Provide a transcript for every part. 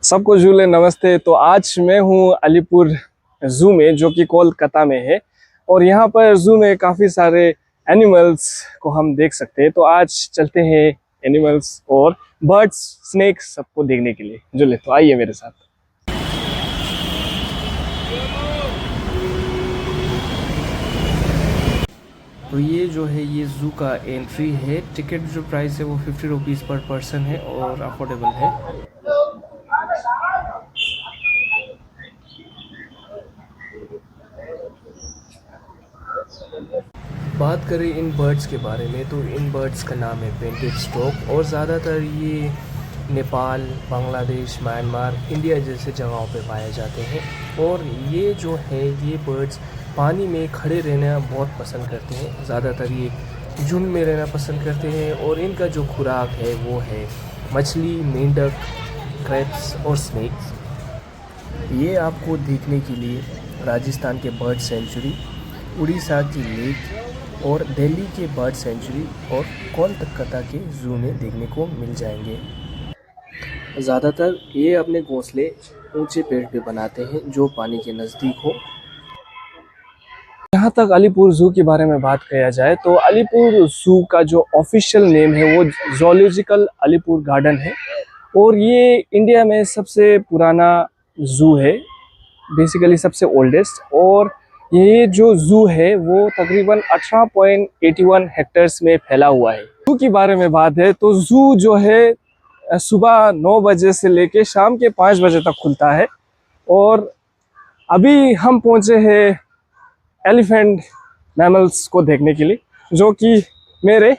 सबको झूले नमस्ते। तो आज मैं हूँ अलीपुर जू में, जो कि कोलकाता में है। और यहाँ पर जू में काफ़ी सारे एनिमल्स को हम देख सकते हैं। तो आज चलते हैं एनिमल्स और बर्ड्स, स्नेक्स सबको देखने के लिए। झूले तो आइए मेरे साथ। तो ये जो है ये ज़ू का एंट्री है। टिकट जो प्राइस है वो 50 रुपीज़ पर पर्सन है और अफोर्डेबल है। बात करें इन बर्ड्स के बारे में तो इन बर्ड्स का नाम है पेंटेड स्टॉक और ज़्यादातर ये नेपाल, बांग्लादेश, म्यांमार, इंडिया जैसे जगहों पे पाए जाते हैं। और ये जो है ये बर्ड्स पानी में खड़े रहना बहुत पसंद करते हैं। ज़्यादातर ये झुंड में रहना पसंद करते हैं और इनका जो खुराक है वो है मछली, मेंढक, क्रैब्स और स्नेक्स। ये आपको देखने के लिए राजस्थान के बर्ड सेंचुरी, उड़ीसा की लेक और दिल्ली के बर्ड सेंचुरी और कोलकाता के जू में देखने को मिल जाएंगे। ज़्यादातर ये अपने घोंसले ऊंचे पेड़ पे बनाते हैं जो पानी के नज़दीक हो। यहाँ तक अलीपुर जू के बारे में बात किया जाए तो अलीपुर जू का जो ऑफिशियल नेम है वो ज़ूलॉजिकल अलीपुर गार्डन है। और ये इंडिया में सबसे पुराना जू है, बेसिकली सबसे ओल्डेस्ट। और ये जो जू है वो तकरीबन 18.81 हेक्टेयर्स में फैला हुआ है। जू के बारे में बात है तो जू जो है सुबह 9 बजे से लेके शाम के 5 बजे तक खुलता है। और अभी हम पहुंचे हैं एलिफेंट मैमल्स को देखने के लिए, जो कि मेरे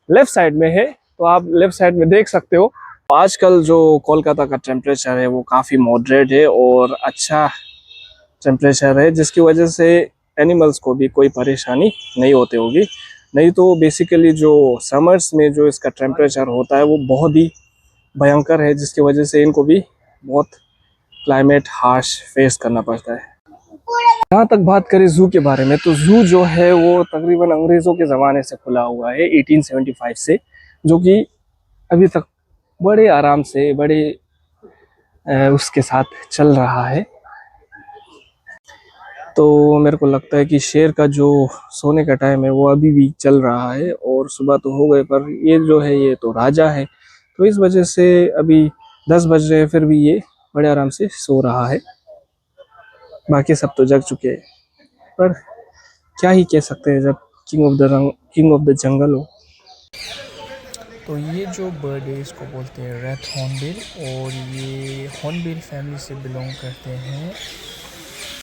लेफ्ट साइड में है। तो आप लेफ्ट साइड में देख सकते हो। आजकल जो कोलकाता का टेम्परेचर है वो काफ़ी मॉडरेट है और अच्छा टेम्परेचर है, जिसकी वजह से एनिमल्स को भी कोई परेशानी नहीं होती होगी। नहीं तो बेसिकली जो समर्स में जो इसका टेम्परेचर होता है वो बहुत ही भयंकर है, जिसकी वजह से इनको भी बहुत क्लाइमेट हार्श फेस करना पड़ता है। जहाँ तक बात करें जू के बारे में तो जू जो है वो तकरीबन अंग्रेज़ों के ज़माने से खुला हुआ है, 1875 से, जो कि अभी तक बड़े आराम से उसके साथ चल रहा है। तो मेरे को लगता है कि शेर का जो सोने का टाइम है वो अभी भी चल रहा है। और सुबह तो हो गए, पर ये जो है ये तो राजा है, तो इस वजह से अभी 10 बज रहे हैं फिर भी ये बड़े आराम से सो रहा है। बाकी सब तो जग चुके हैं, पर क्या ही कह सकते हैं जब किंग ऑफ द जंगल हो। तो ये जो बर्ड है इसको बोलते हैं रेड हॉर्नबिल और ये हॉर्नबिल फैमिली से बिलोंग करते हैं।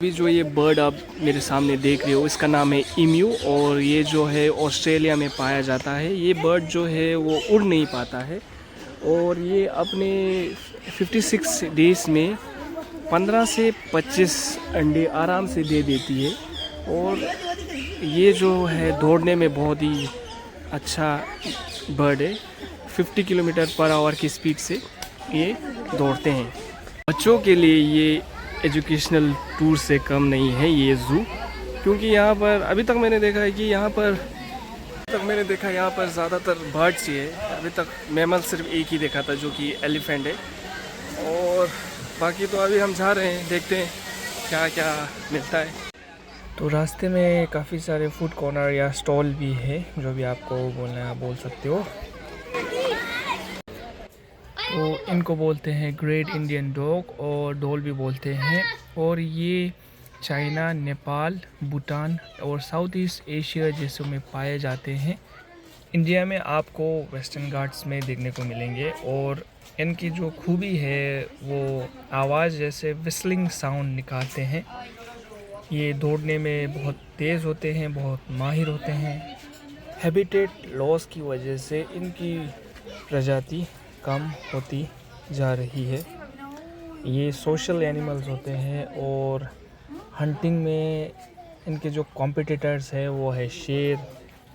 अभी जो ये बर्ड आप मेरे सामने देख रहे हो इसका नाम है इम्यू और ये जो है ऑस्ट्रेलिया में पाया जाता है। ये बर्ड जो है वो उड़ नहीं पाता है और ये अपने 56 डेज़ में 15 से 25 अंडे आराम से दे देती है। और ये जो है दौड़ने में बहुत ही अच्छा बर्ड है। 50 किलोमीटर पर आवर की स्पीड से ये दौड़ते हैं। बच्चों के लिए ये एजुकेशनल टूर से कम नहीं है ये ज़ू, क्योंकि यहाँ पर अभी तक मैंने देखा है कि यहाँ पर ज़्यादातर बर्ड्स ही है। अभी तक मैमल सिर्फ एक ही देखा था जो कि एलिफेंट है। और बाकी तो अभी हम जा रहे हैं, देखते हैं क्या क्या मिलता है। तो रास्ते में काफ़ी सारे फूड कॉर्नर या स्टॉल भी है, जो भी आपको बोलना है बोल सकते हो। तो इनको बोलते हैं ग्रेट इंडियन डॉग और डॉल भी बोलते हैं। और ये चाइना, नेपाल, भूटान और साउथ ईस्ट एशिया जैसों में पाए जाते हैं। इंडिया में आपको वेस्टर्न घाट्स में देखने को मिलेंगे। और इनकी जो खूबी है वो आवाज़ जैसे विस्लिंग साउंड निकालते हैं। ये दौड़ने में बहुत तेज़ होते हैं, बहुत माहिर होते हैं। हैबिटेट लॉस की वजह से इनकी प्रजाति कम होती जा रही है। ये सोशल एनिमल्स होते हैं और हंटिंग में इनके जो कॉम्पिटिटर्स है वो है शेर,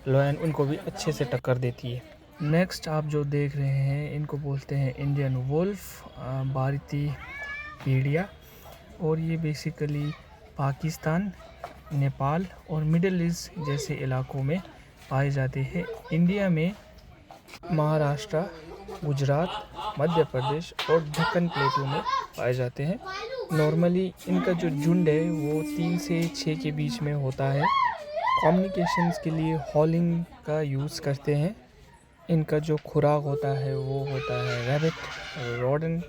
लायन, उनको भी अच्छे से टक्कर देती है। नेक्स्ट आप जो देख रहे हैं इनको बोलते हैं इंडियन वुल्फ, भारतीय भेड़िया। और ये बेसिकली पाकिस्तान, नेपाल और मिडिल ईस्ट जैसे इलाकों में पाए जाते हैं। इंडिया में महाराष्ट्र, गुजरात, मध्य प्रदेश और दक्कन प्लेटू में पाए जाते हैं। नॉर्मली इनका जो झुंड है वो 3 से 6 के बीच में होता है। कम्युनिकेशंस के लिए हॉलिंग का यूज़ करते हैं। इनका जो खुराक होता है वो होता है रैबिट, रोडन,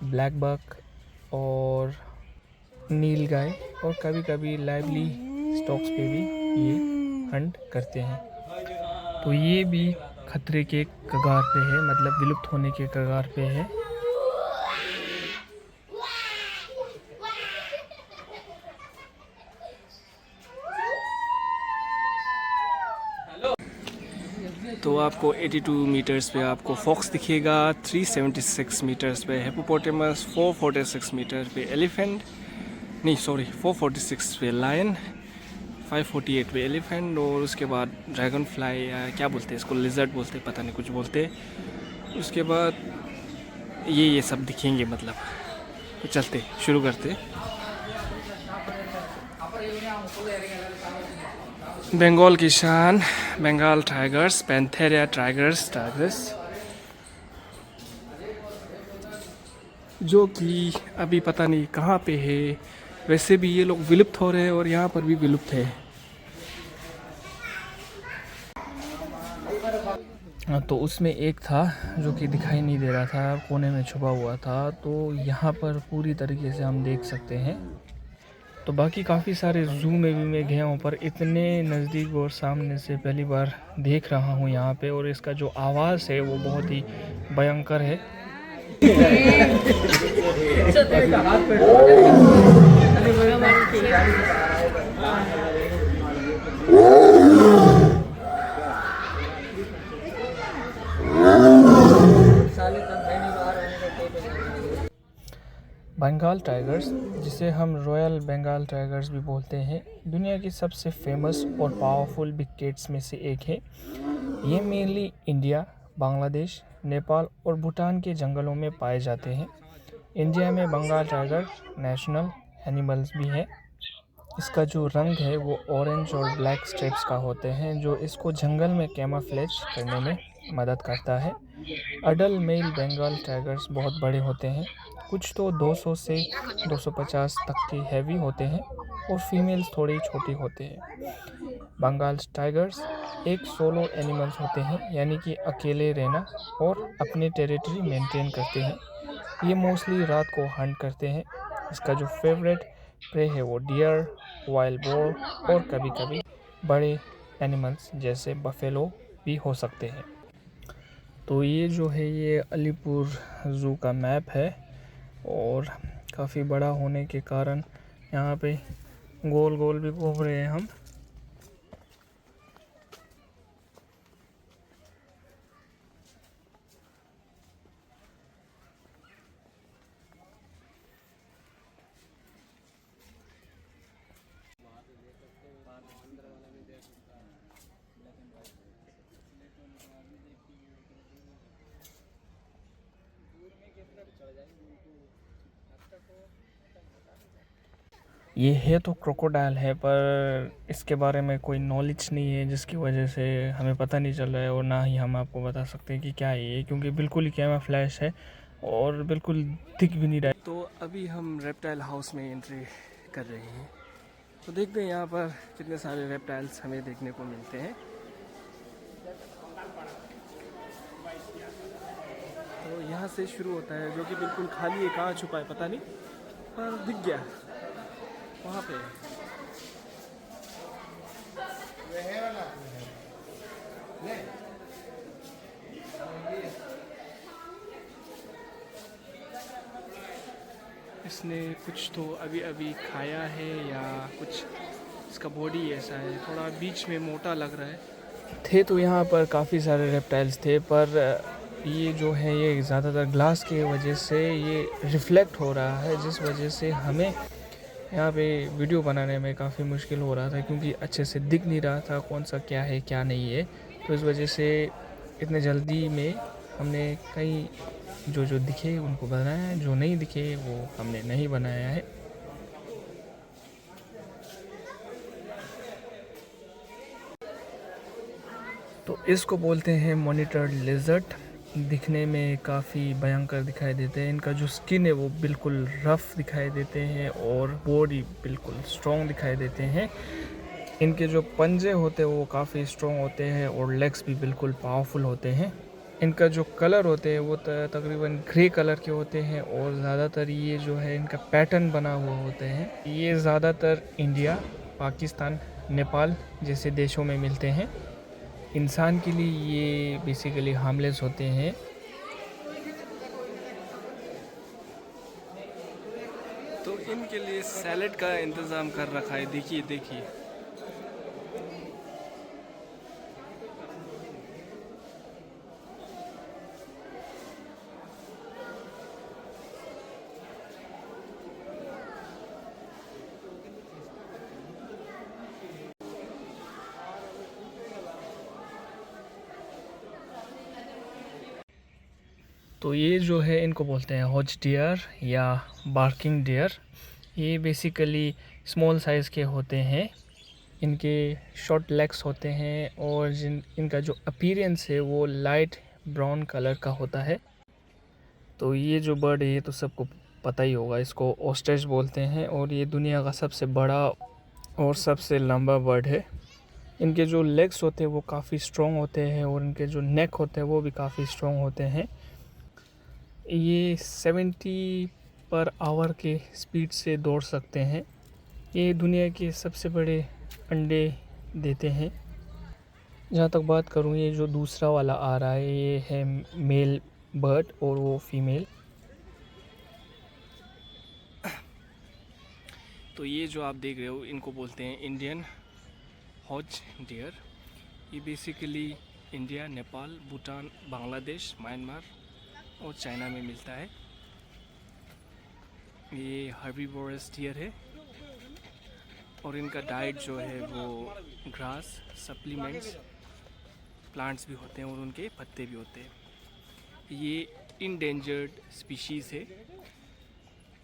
ब्लैक बक और नील गाय, और कभी कभी लाइवली स्टॉक्स पे भी ये हंट करते हैं। तो ये भी खतरे के कगार पे है, मतलब विलुप्त होने के कगार पे है। तो आपको 82 मीटर्स पे आपको फॉक्स दिखेगा, 376 मीटर्स पे हिप्पोपोटेमस, 446 मीटर पे एलिफेंट, नहीं सॉरी 446 पे लायन, 548 पे एलिफेंट, और उसके बाद ड्रैगन फ्लाई या क्या बोलते हैं इसको, लिजर्ड बोलते हैं, पता नहीं कुछ बोलते हैं। उसके बाद ये सब दिखेंगे मतलब। तो चलते शुरू करते। बंगाल की शान बंगाल टाइगर्स, पैंथेरिया टाइगर्स जो कि अभी पता नहीं कहाँ पे है। वैसे भी ये लोग विलुप्त हो रहे हैं और यहाँ पर भी विलुप्त है। तो उसमें एक था जो कि दिखाई नहीं दे रहा था, कोने में छुपा हुआ था, तो यहाँ पर पूरी तरीके से हम देख सकते हैं। तो बाकी काफ़ी सारे ज़ू में भी मैं गया हूँ, पर इतने नज़दीक और सामने से पहली बार देख रहा हूँ यहाँ पे, और इसका जो आवाज़ है वो बहुत ही भयंकर है। बंगाल टाइगर्स, जिसे हम रॉयल बंगाल टाइगर्स भी बोलते हैं, दुनिया की सबसे फेमस और पावरफुल बिग कैट्स में से एक है। ये मेनली इंडिया, बांग्लादेश, नेपाल और भूटान के जंगलों में पाए जाते हैं। इंडिया में बंगाल टाइगर नेशनल एनिमल्स भी है। इसका जो रंग है वो ऑरेंज और ब्लैक स्ट्रिप्स का होते हैं, जो इसको जंगल में कैमोफ्लेज करने में मदद करता है। अडल्ट मेल बंगाल टाइगर्स बहुत बड़े होते हैं, कुछ तो 200 से 250 तक के हैवी होते हैं, और फीमेल्स थोड़ी छोटी होते हैं। बंगाल टाइगर्स एक सोलो एनिमल्स होते हैं, यानी कि अकेले रहना और अपने टेरिटरी मेंटेन करते हैं। ये मोस्टली रात को हंट करते हैं। इसका जो फेवरेट प्रे है वो डियर, वाइल्ड बोर और कभी कभी बड़े एनिमल्स जैसे बफेलो भी हो सकते हैं। तो ये जो है ये अलीपुर ज़ू का मैप है, और काफ़ी बड़ा होने के कारण यहाँ पे गोल गोल भी घूम रहे हैं हम। ये है तो क्रोकोडाइल है, पर इसके बारे में कोई नॉलेज नहीं है, जिसकी वजह से हमें पता नहीं चल रहा है, और ना ही हम आपको बता सकते हैं कि क्या है ये, क्योंकि बिल्कुल ही कैमरा फ्लैश है और बिल्कुल दिख भी नहीं रहा है। तो अभी हम रेप्टाइल हाउस में एंट्री कर रहे हैं। तो देखते हैं यहाँ पर कितने सारे रेप्टाइल्स हमें देखने को मिलते हैं। तो यहाँ से शुरू होता है, जो कि बिल्कुल खाली है, कहाँ छुपा है पता नहीं, पर दिख गया वहाँ पे। इसने कुछ तो अभी अभी खाया है या कुछ, इसका बॉडी ऐसा है, थोड़ा बीच में मोटा लग रहा है। थे तो यहाँ पर काफ़ी सारे रेप्टाइल्स थे, पर ये जो है ये ज़्यादातर ग्लास की वजह से ये रिफ्लेक्ट हो रहा है, जिस वजह से हमें यहाँ पे वीडियो बनाने में काफ़ी मुश्किल हो रहा था, क्योंकि अच्छे से दिख नहीं रहा था कौन सा क्या है क्या नहीं है। तो इस वजह से इतने जल्दी में हमने कई जो दिखे उनको बनाया है, जो नहीं दिखे वो हमने नहीं बनाया है। तो इसको बोलते हैं मॉनिटर्ड लिजर्ड। दिखने में काफ़ी भयंकर दिखाई देते हैं। इनका जो स्किन है वो बिल्कुल रफ़ दिखाई देते हैं और बॉडी बिल्कुल स्ट्रॉन्ग दिखाई देते हैं। इनके जो पंजे होते हैं वो काफ़ी स्ट्रॉन्ग होते हैं और लेग्स भी बिल्कुल पावरफुल होते हैं। इनका जो कलर होते हैं वो तकरीबन ग्रे कलर के होते हैं और ज़्यादातर ये जो है इनका पैटर्न बना हुआ होते हैं। ये ज़्यादातर इंडिया, पाकिस्तान, नेपाल जैसे देशों में मिलते हैं। इंसान के लिए ये बेसिकली हार्मलेस होते हैं। तो इनके लिए सैलेड का इंतज़ाम कर रखा है, देखिए देखिए। तो ये जो है इनको बोलते हैं हॉच डियर या बार्किंग डियर। ये बेसिकली स्मॉल साइज़ के होते हैं। इनके शॉर्ट लेग्स होते हैं और इनका जो अपीयरेंस है वो लाइट ब्राउन कलर का होता है। तो ये जो बर्ड है ये तो सबको पता ही होगा, इसको ऑस्ट्रिच बोलते हैं और ये दुनिया का सबसे बड़ा और सबसे लंबा बर्ड है। इनके जो लेग्स होते हैं वो काफ़ी स्ट्रॉन्ग होते हैं और इनके जो नेक होते हैं वो भी काफ़ी स्ट्रॉन्ग होते हैं। ये 70 पर आवर के स्पीड से दौड़ सकते हैं। ये दुनिया के सबसे बड़े अंडे देते हैं। जहाँ तक बात करूँ, ये जो दूसरा वाला आ रहा है ये है मेल बर्ड और वो फीमेल। तो ये जो आप देख रहे हो इनको बोलते हैं इंडियन हॉच डियर। ये basically India, Nepal, Bhutan, Bangladesh, Myanmar और चाइना में मिलता है। ये हर्बीवोरस डियर है और इनका डाइट जो है वो ग्रास, सप्लीमेंट्स, प्लांट्स भी होते हैं और उनके पत्ते भी होते हैं। ये इंडेंजर्ड स्पीशीज़ है।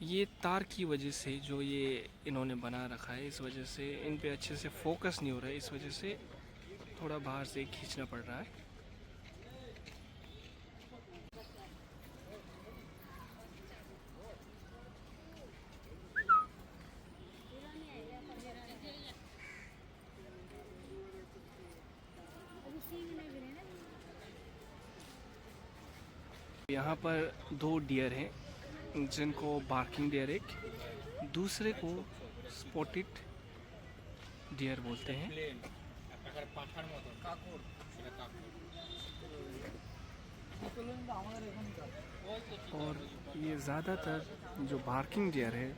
ये तार की वजह से जो ये इन्होंने बना रखा है, इस वजह से इन पे अच्छे से फोकस नहीं हो रहा है, इस वजह से थोड़ा बाहर से खींचना पड़ रहा है। यहाँ पर दो डियर हैं जिनको बार्किंग डियर एक, दूसरे को स्पॉटेड डियर बोलते हैं। और ये ज़्यादातर जो बार्किंग डियर है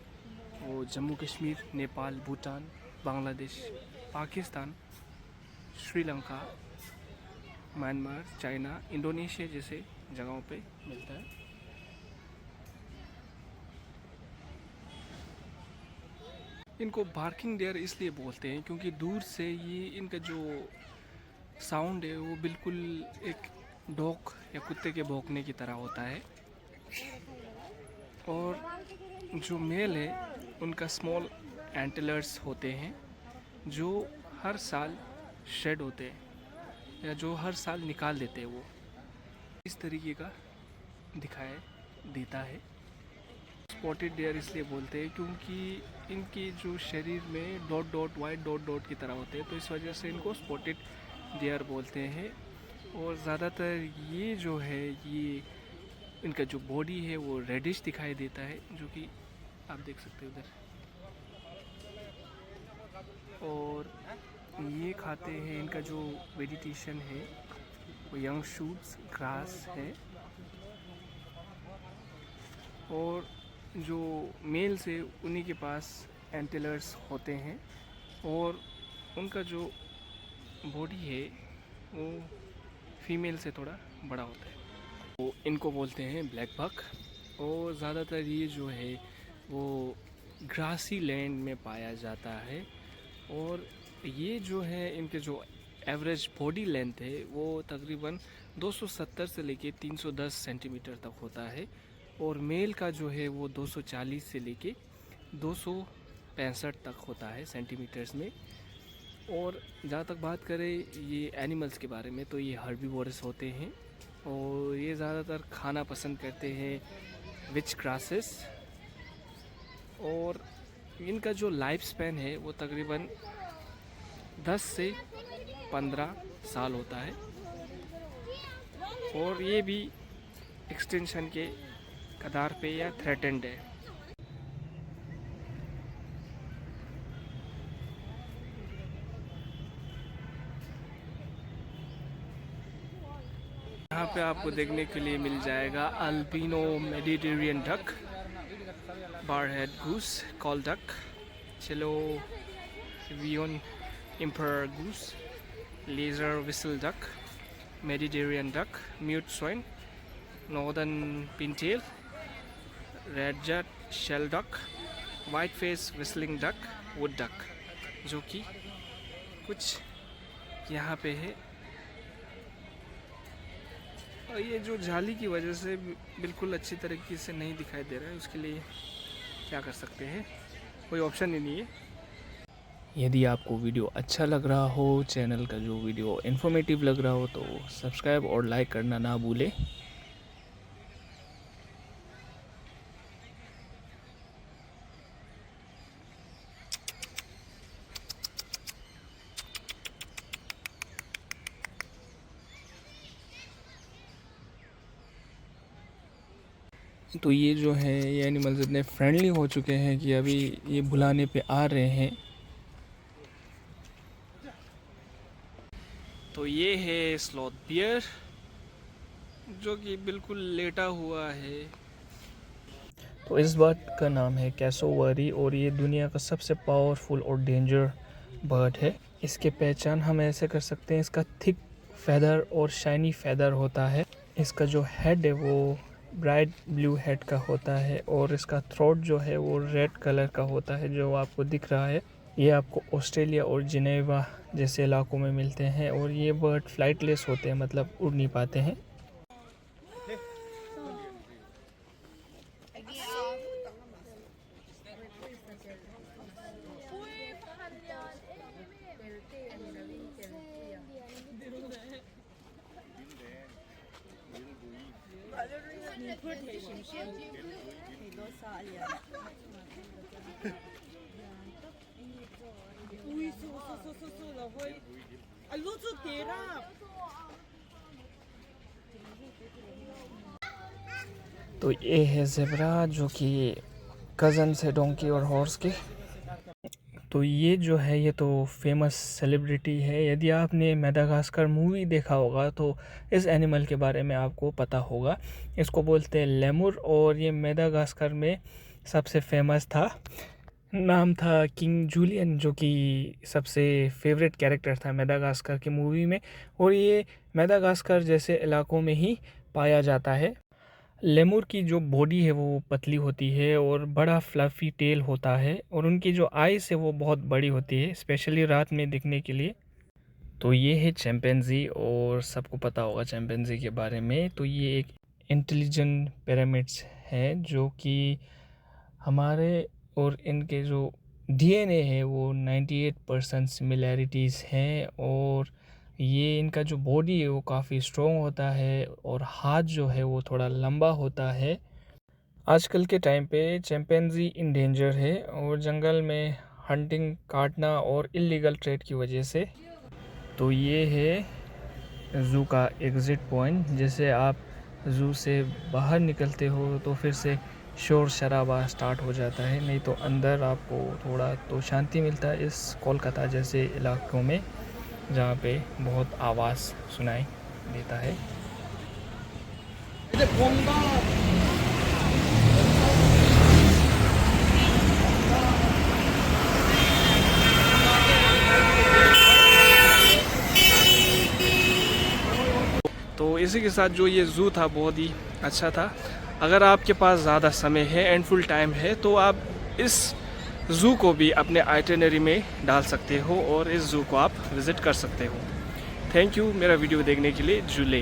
वो Jammu Kashmir, Nepal, Bhutan, Bangladesh, Pakistan, Sri Lanka, Myanmar, China, Indonesia जैसे जगहों पे मिलता है। इनको बार्किंग डियर इसलिए बोलते हैं क्योंकि दूर से ये इनका जो साउंड है वो बिल्कुल एक डॉग या कुत्ते के भौंकने की तरह होता है। और जो मेल है उनका स्मॉल एंटेलर्स होते हैं जो हर साल शेड होते हैं या जो हर साल निकाल देते हैं। वो इस तरीके का दिखाई देता है। स्पॉटेड डियर इसलिए बोलते हैं क्योंकि इनकी जो शरीर में dot dot white dot dot की तरह होते हैं, तो इस वजह से इनको स्पॉटेड डियर बोलते हैं। और ज़्यादातर ये जो है ये इनका जो बॉडी है वो रेडिश दिखाई देता है, जो कि आप देख सकते हो उधर। और ये खाते हैं, इनका जो वेजिटेशन है वो यंग शूट्स ग्रास है। और जो मेल्स है उन्हीं के पास एंटेलर्स होते हैं और उनका जो बॉडी है वो फीमेल से थोड़ा बड़ा होता है। तो इनको बोलते हैं ब्लैक बक। और ज़्यादातर ये जो है वो ग्रासी लैंड में पाया जाता है। और ये जो है इनके जो एवरेज बॉडी लेंथ है वो तकरीबन 270 से लेके 310 सेंटीमीटर तक होता है। और मेल का जो है वो 240 से लेके 265 तक होता है सेंटीमीटर्स में। और जहाँ तक बात करें ये एनिमल्स के बारे में, तो ये हर्बीवोरस होते हैं और ये ज़्यादातर खाना पसंद करते हैं विच ग्रासेस। और इनका जो लाइफ स्पैन है वो तकरीबन 10 से 15 साल होता है, और ये भी एक्सटेंशन के कगार पे या थ्रेटेंड है। यहाँ पे आपको देखने के लिए मिल जाएगा albino Mediterranean duck, barhead goose, call duck, Chiloe wigeon emperor goose, lesser विसल duck, Mediterranean duck, mute swan, northern pintail, red जट shell duck, white face whistling duck, wood duck, जो कि कुछ यहाँ पे है। और ये जो जाली की वजह से बिल्कुल अच्छी तरीके से नहीं दिखाई दे रहा है, उसके लिए क्या कर सकते हैं, कोई ऑप्शन ही नहीं है। यदि आपको वीडियो अच्छा लग रहा हो, चैनल का जो वीडियो इन्फॉर्मेटिव लग रहा हो, तो सब्सक्राइब और लाइक करना ना भूलें। तो ये जो है ये एनिमल्स इतने फ्रेंडली हो चुके हैं कि अभी ये बुलाने पे आ रहे हैं। तो ये है स्लॉथ बियर, जो कि बिल्कुल लेटा हुआ है। तो इस बर्ड का नाम है कैसोवरी, और ये दुनिया का सबसे पावरफुल और डेंजर बर्ड है। इसके पहचान हम ऐसे कर सकते हैं, इसका थिक फेदर और शाइनी फेदर होता है। इसका जो हेड है वो ब्राइट ब्लू हेड का होता है, और इसका थ्रोट जो है वो रेड कलर का होता है, जो आपको दिख रहा है। ये आपको ऑस्ट्रेलिया और जिनेवा जैसे इलाकों में मिलते हैं, और ये बर्ड फ्लाइटलेस होते हैं, मतलब उड़ नहीं पाते हैं। तो ये है ज़ेब्रा, जो कि कज़न है डोंकी और हॉर्स के। तो ये जो है ये तो फेमस सेलिब्रिटी है। यदि आपने मेडागास्कर मूवी देखा होगा तो इस एनिमल के बारे में आपको पता होगा। इसको बोलते हैं लेमुर, और ये मेडागास्कर में सबसे फेमस था। नाम था किंग जूलियन, जो कि सबसे फेवरेट कैरेक्टर था मेडागास्कर की मूवी में, और ये मेडागास्कर जैसे इलाकों में ही पाया जाता है। लेमुर की जो बॉडी है वो पतली होती है और बड़ा फ्लफी टेल होता है, और उनकी जो आइज़ है वो बहुत बड़ी होती है, स्पेशली रात में दिखने के लिए। तो ये है चिंपैंजी, और सबको पता होगा चिंपैंजी के बारे में। तो ये एक इंटेलिजेंट पिरामिड्स हैं, जो कि हमारे और इनके जो डीएनए है वो 98% सिमिलैरिटीज़ हैं, और ये इनका जो बॉडी है वो काफ़ी स्ट्रॉन्ग होता है, और हाथ जो है वो थोड़ा लंबा होता है। आजकल के टाइम पे चिंपैंजी इन डेंजर है, और जंगल में हंटिंग, काटना और इलीगल ट्रेड की वजह से। तो ये है ज़ू का एग्ज़िट पॉइंट। जैसे आप ज़ू से बाहर निकलते हो तो फिर से शोर शराबा स्टार्ट हो जाता है, नहीं तो अंदर आपको थोड़ा तो शांति मिलता है इस कोलकाता जैसे इलाकों में, जहाँ पे बहुत आवाज़ सुनाई देता है। तो इसी के साथ जो ये ज़ू था बहुत ही अच्छा था। अगर आपके पास ज़्यादा समय है एंड फुल टाइम है तो आप इस ज़ू को भी अपने आइटिनरी में डाल सकते हो और इस ज़ू को आप विज़िट कर सकते हो। थैंक यू मेरा वीडियो देखने के लिए। जुले।